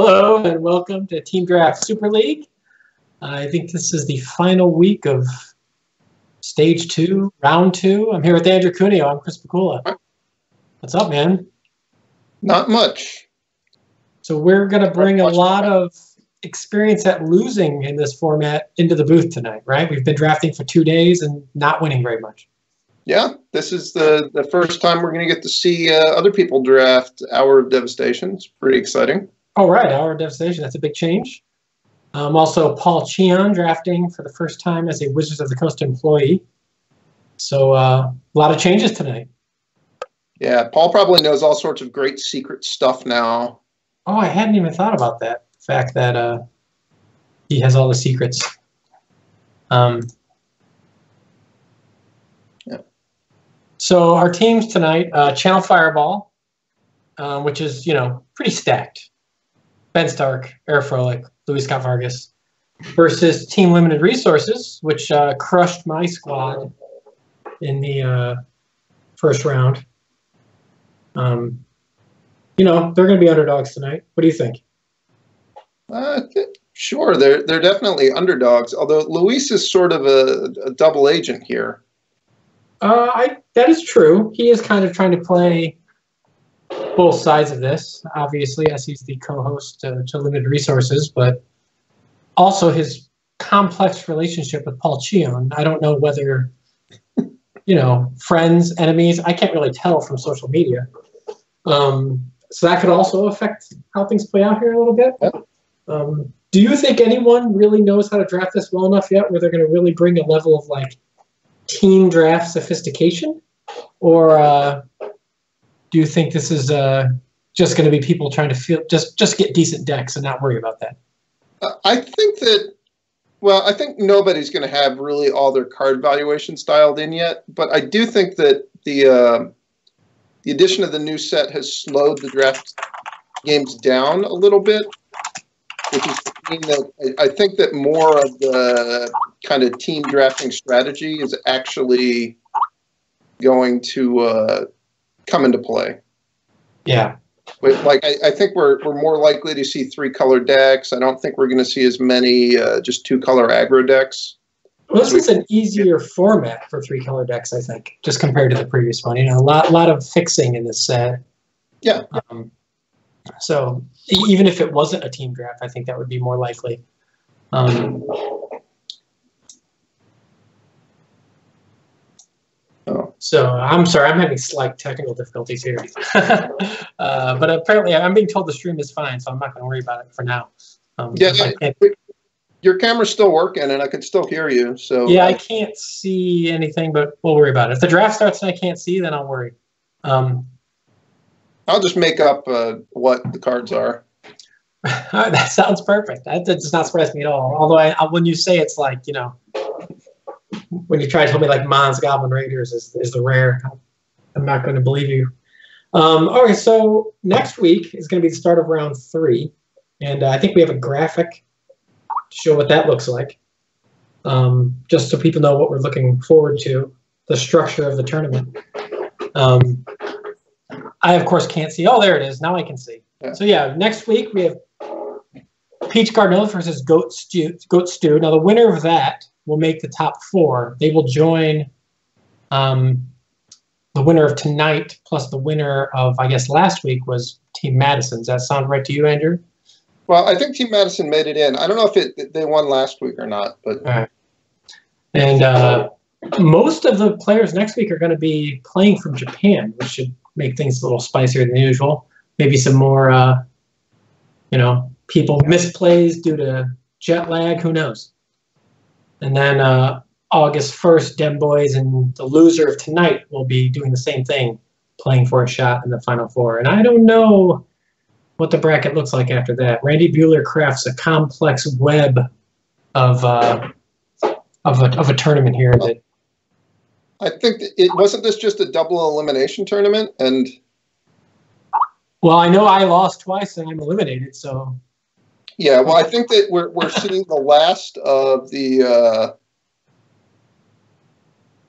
Hello and welcome to Team Draft Super League. I think this is the final week of Stage 2, Round 2. I'm here with Andrew Cuneo. I'm Chris Pikula. What's up, man? Not much. So we're going to bring a lot of experience at losing in this format into the booth tonight, right? We've been drafting for 2 days and not winning very much. Yeah, this is the first time we're going to get to see other people draft Hour of Devastation. It's pretty exciting. Oh, right, Hour of Devastation. That's a big change. Also, Paul Cheon drafting for the first time as a Wizards of the Coast employee. So a lot of changes tonight. Yeah, Paul probably knows all sorts of great secret stuff now. Oh, I hadn't even thought about that. The fact that he has all the secrets. Yeah. So our teams tonight, Channel Fireball, which is, pretty stacked. Ben Stark, Eric Froelich, Luis Scott Vargas, versus Team Limited Resources, which crushed my squad in the first round. They're going to be underdogs tonight. What do you think? Sure, they're definitely underdogs, although Luis is sort of a double agent here. That is true. He is kind of trying to play both sides of this, obviously, as he's the co-host to Limited Resources, but also his complex relationship with Paul Cheon. I don't know whether, friends, enemies. I can't really tell from social media. So that could also affect how things play out here a little bit. Do you think anyone really knows how to draft this well enough yet where they're going to really bring a level of, team draft sophistication? Or do you think this is just going to be people trying to just get decent decks and not worry about that? I think nobody's going to have really all their card valuations dialed in yet, but I do think that the addition of the new set has slowed the draft games down a little bit, which is mean that I think that more of the kind of team drafting strategy is actually going to come into play. Yeah. I think we're more likely to see 3-color decks. I don't think we're going to see as many just 2-color aggro decks. Well, this is an easier format for 3-color decks, I think, just compared to the previous one. A lot of fixing in this set. Yeah. So even if it wasn't a team draft, I think that would be more likely. So I'm sorry, I'm having slight technical difficulties here. But apparently I'm being told the stream is fine, so I'm not going to worry about it for now. Your camera's still working, and I can still hear you. So yeah, I can't see anything, but we'll worry about it. If the draft starts and I can't see, then I'll worry. I'll just make up what the cards are. That sounds perfect. That does not surprise me at all. Although when you say it's when you try to tell me Mons Goblin Raiders is the rare, I'm not going to believe you. Okay, so next week is going to be the start of round 3, and I think we have a graphic to show what that looks like, just so people know what we're looking forward to, the structure of the tournament. I, of course, can't see. Oh, there it is. Now I can see. Yeah. So, yeah, next week we have Peach Cardinal versus Goat Stew. Now, the winner of that will make the top 4. They will join the winner of tonight plus the winner of, I guess, last week was Team Madison. Does that sound right to you, Andrew? Well, I think Team Madison made it in. I don't know if they won last week or not. But all right. And most of the players next week are going to be playing from Japan, which should make things a little spicier than usual. Maybe some more, people misplays due to jet lag. Who knows? And then August 1st, Dem Boys and the loser of tonight will be doing the same thing, playing for a shot in the Final Four. And I don't know what the bracket looks like after that. Randy Bueller crafts a complex web of a tournament here. That I think it wasn't this just a double elimination tournament, and well, I know I lost twice and I'm eliminated, so yeah. Well, I think that we're seeing the last of the.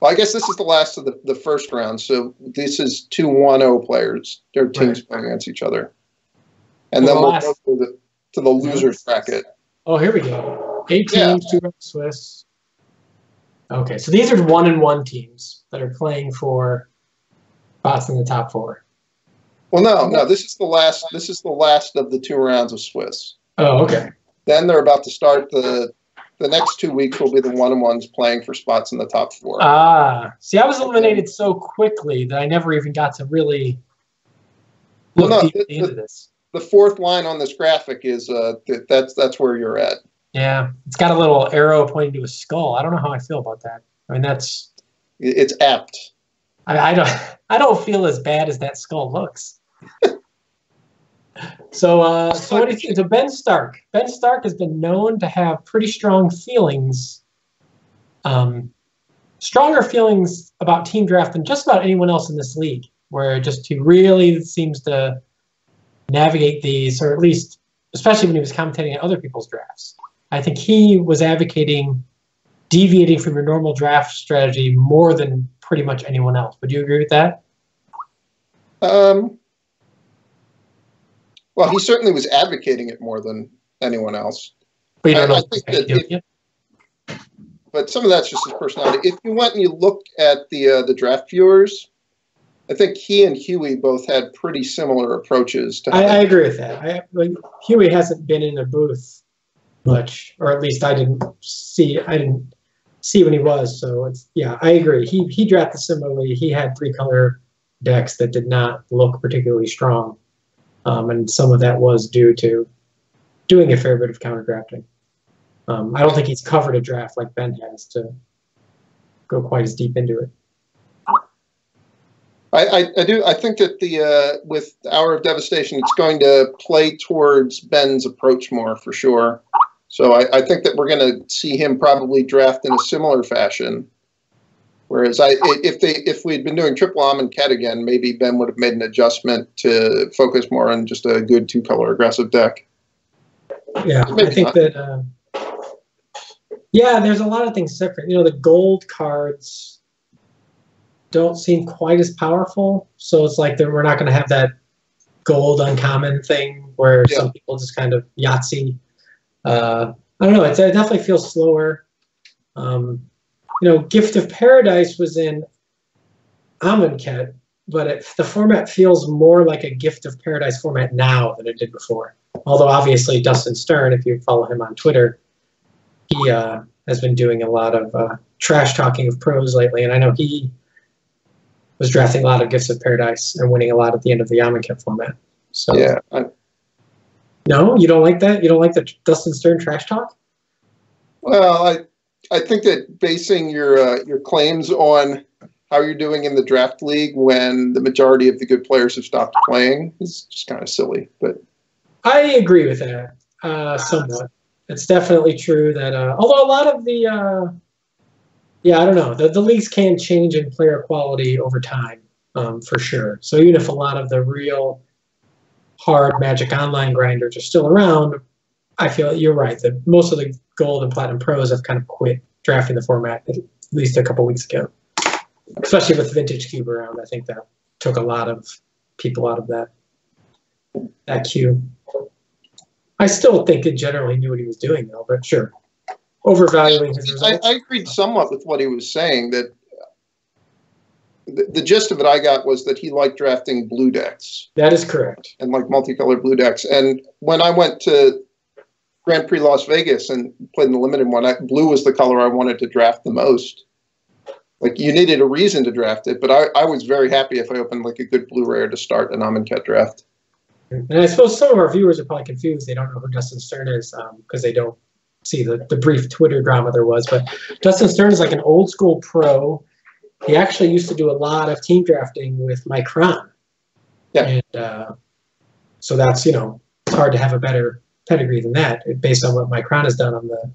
Well, I guess this is the last of the first round. So this is 2 1-0 players. Their teams playing against each other, and then we'll go through to the losers bracket. Oh, here we go. 8 Yeah. teams, 2 Swiss. Okay, so these are 1-1 teams that are playing for spots in the top 4. Well, no. This is the last. This is the last of the 2 rounds of Swiss. Oh, okay. Then they're about to start the next 2 weeks will be the 1-1s playing for spots in the top 4. Ah, see, I was eliminated so quickly that I never even got to really look deeply into this. The 4th line on this graphic is that's where you're at. Yeah, it's got a little arrow pointing to a skull. I don't know how I feel about that. I mean, it's apt. I don't feel as bad as that skull looks. So what do you think? So Ben Stark. Ben Stark has been known to have pretty strong feelings, stronger feelings about team draft than just about anyone else in this league. Where just he really seems to navigate these, or at least, especially when he was commentating on other people's drafts. I think he was advocating deviating from your normal draft strategy more than pretty much anyone else. Would you agree with that? Well, he certainly was advocating it more than anyone else. But you don't know I think that but some of that's just his personality. If you went and you looked at the draft viewers, I think he and Huey both had pretty similar approaches to. I agree with that. Huey hasn't been in a booth much, or at least I didn't see when he was. So I agree. He drafted similarly. He had 3-color decks that did not look particularly strong, and some of that was due to doing a fair bit of counter drafting. I don't think he's covered a draft like Ben has to go quite as deep into it. I do. I think that with Hour of Devastation, it's going to play towards Ben's approach more for sure. So I think that we're going to see him probably draft in a similar fashion. Whereas if we'd been doing triple Amonkhet again, maybe Ben would have made an adjustment to focus more on just a good 2-color aggressive deck. Yeah, I think that. There's a lot of things different. The gold cards don't seem quite as powerful, so it's like we're not going to have that gold uncommon thing where some people just kind of Yahtzee. I don't know. It definitely feels slower. Gift of Paradise was in Amonkhet, but the format feels more like a Gift of Paradise format now than it did before. Although obviously Dustin Stern, if you follow him on Twitter, he has been doing a lot of trash talking of pros lately, and I know he was drafting a lot of Gifts of Paradise and winning a lot at the end of the Amonkhet format. So yeah. No, you don't like that? You don't like the Dustin Stern trash talk? Well, I think that basing your claims on how you're doing in the draft league when the majority of the good players have stopped playing is just kind of silly. But I agree with that somewhat. It's definitely true that although a lot of the I don't know, the leagues can change in player quality over time for sure. So even if a lot of the real hard Magic Online grinders are still around, I feel you're right that most of the Gold and Platinum pros have kind of quit drafting the format at least a couple weeks ago. Especially with Vintage Cube around, I think that took a lot of people out of that queue. I still think it generally knew what he was doing, though, but sure. Overvaluing his results. I agreed somewhat with what he was saying, that the gist of it I got was that he liked drafting blue decks. That is correct. And like multicolored blue decks. And when I went to Grand Prix Las Vegas and played in the limited one, blue was the color I wanted to draft the most. Like, you needed a reason to draft it, but I was very happy if I opened like a good blue rare to start an Amonkhet draft. And I suppose some of our viewers are probably confused. They don't know who Dustin Stern is because they don't see the brief Twitter drama there was. But Dustin Stern is like an old school pro. He actually used to do a lot of team drafting with Mike Cron. Yeah. And so that's, it's hard to have a better pedigree than that based on what Mike Cron has done on the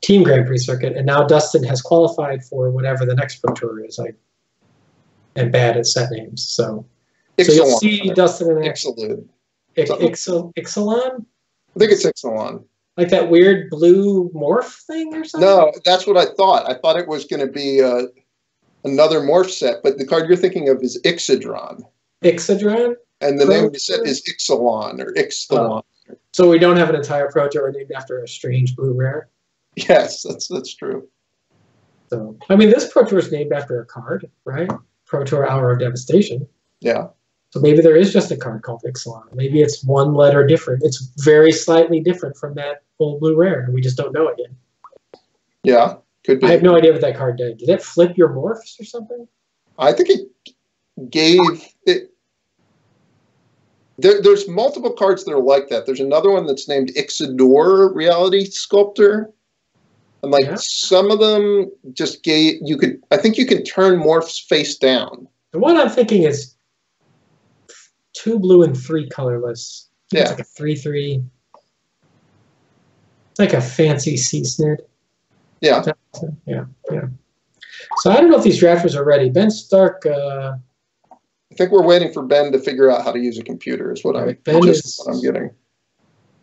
team Grand Prix circuit. And now Dustin has qualified for whatever the next pro tour is. I am bad at set names. So you'll see Dustin in action. Ixalan? I think it's Ixalan. Like that weird blue morph thing or something? No, that's what I thought. I thought it was going to be another morph set, but the card you're thinking of is Ixidron. Ixidron? And the name of the set is Ixalan or Ixalan. So we don't have an entire Pro Tour named after a strange blue rare? Yes, that's true. So, I mean, this Pro Tour is named after a card, right? Pro Tour Hour of Devastation. Yeah. So maybe there is just a card called Ixalan. Maybe it's one letter different. It's very slightly different from that old blue rare, and we just don't know it yet. Yeah, could be. I have no idea what that card did. Did it flip your morphs or something? I think it gave it. There's multiple cards that are like that. There's another one that's named Ixidor Reality Sculptor. And like some of them just gave you could I think you can turn morphs face down. The one I'm thinking is 2 blue and 3 colorless. Yeah. It's like a 3/3. It's like a fancy sea snid. Yeah. Yeah. So I don't know if these drafters are ready. Ben Stark. I think we're waiting for Ben to figure out how to use a computer. Is what what I'm getting.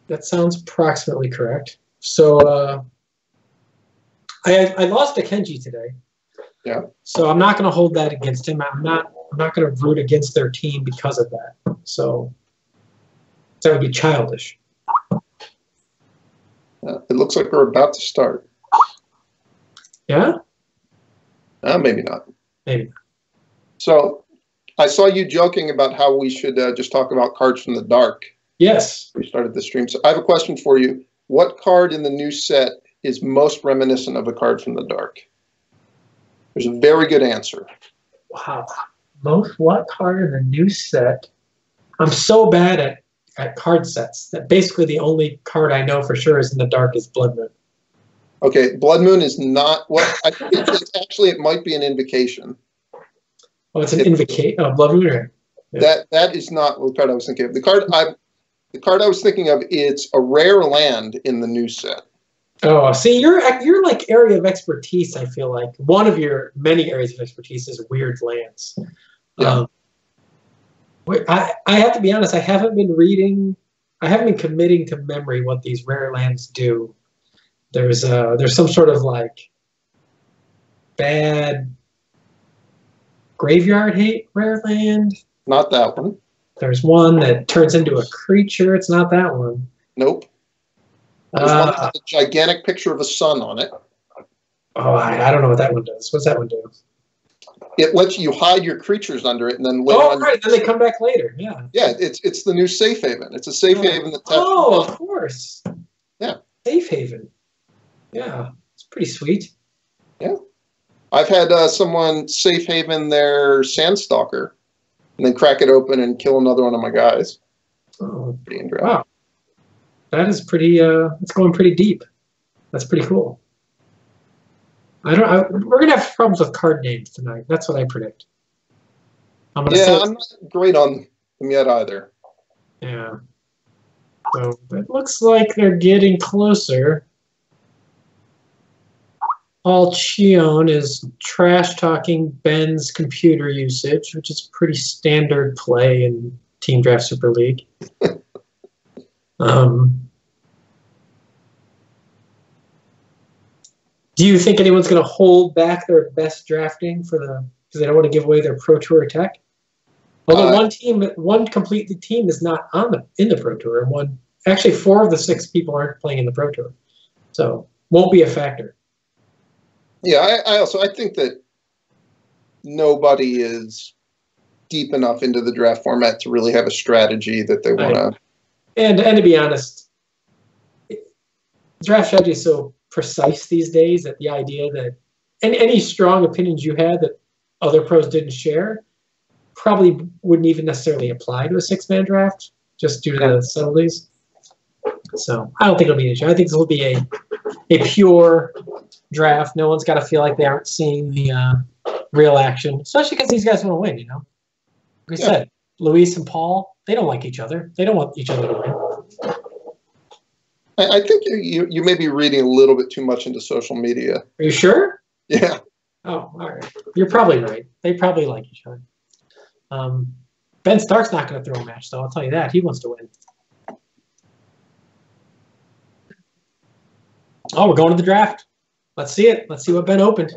That sounds approximately correct. So I lost to Kenji today. Yeah. So I'm not going to hold that against him. I'm not going to root against their team because of that. So that would be childish. It looks like we're about to start. Yeah? Maybe not. Maybe not. So I saw you joking about how we should just talk about cards from the dark. Yes. We started the stream. So I have a question for you. What card in the new set is most reminiscent of a card from the dark? There's a very good answer. Wow. What card in the new set? I'm so bad at card sets that basically the only card I know for sure is in the dark is Blood Moon. Okay, Blood Moon is not what I think it might be an invocation. Oh, it's an invocation. Oh, Blood Moon. Yeah. That is not the card I was thinking of. The card I was thinking of, it's a rare land in the new set. Oh, see, you're like area of expertise. I feel like one of your many areas of expertise is weird lands. Yeah. I have to be honest. I haven't been committing to memory what these rare lands do. There's some sort of like bad graveyard hate rare land. Not that one. There's one that turns into a creature. It's not that one. Nope. There's one with a gigantic picture of a sun on it. Oh, I don't know what that one does. What's that one do? It lets you hide your creatures under it, and then later on. Right. Then they come back later. Yeah. Yeah, it's the new safe haven. It's a safe haven that. Oh, of course. Yeah. Safe haven. Yeah, it's pretty sweet. Yeah, I've had someone safe haven their Sandstalker, and then crack it open and kill another one of my guys. Oh, pretty interesting. Wow. That is pretty. It's going pretty deep. That's pretty cool. We're gonna have problems with card names tonight. That's what I predict. I'm not great on them yet either. Yeah. So it looks like they're getting closer. All Chion is trash talking Ben's computer usage, which is pretty standard play in Team Draft Super League. Do you think anyone's going to hold back their best drafting because they don't want to give away their Pro Tour tech? Although one complete team is not in the Pro Tour, and actually 4 of the 6 people aren't playing in the Pro Tour, so won't be a factor. Yeah, I think that nobody is deep enough into the draft format to really have a strategy that they want to. And to be honest, draft strategy is so precise these days that the idea that any strong opinions you had that other pros didn't share probably wouldn't even necessarily apply to a 6-man draft just due to the subtleties. So I don't think it'll be an issue. I think this will be a pure draft. No one's got to feel like they aren't seeing the real action, especially because these guys want to win, you know? Like I said, Luis and Paul, they don't like each other. They don't want each other to win. I think you may be reading a little bit too much into social media. Are you sure? Yeah. Oh, all right. You're probably right. They probably like each other. Ben Stark's not going to throw a match, though. I'll tell you that. He wants to win. Oh, we're going to the draft. Let's see it. Let's see what Ben opened.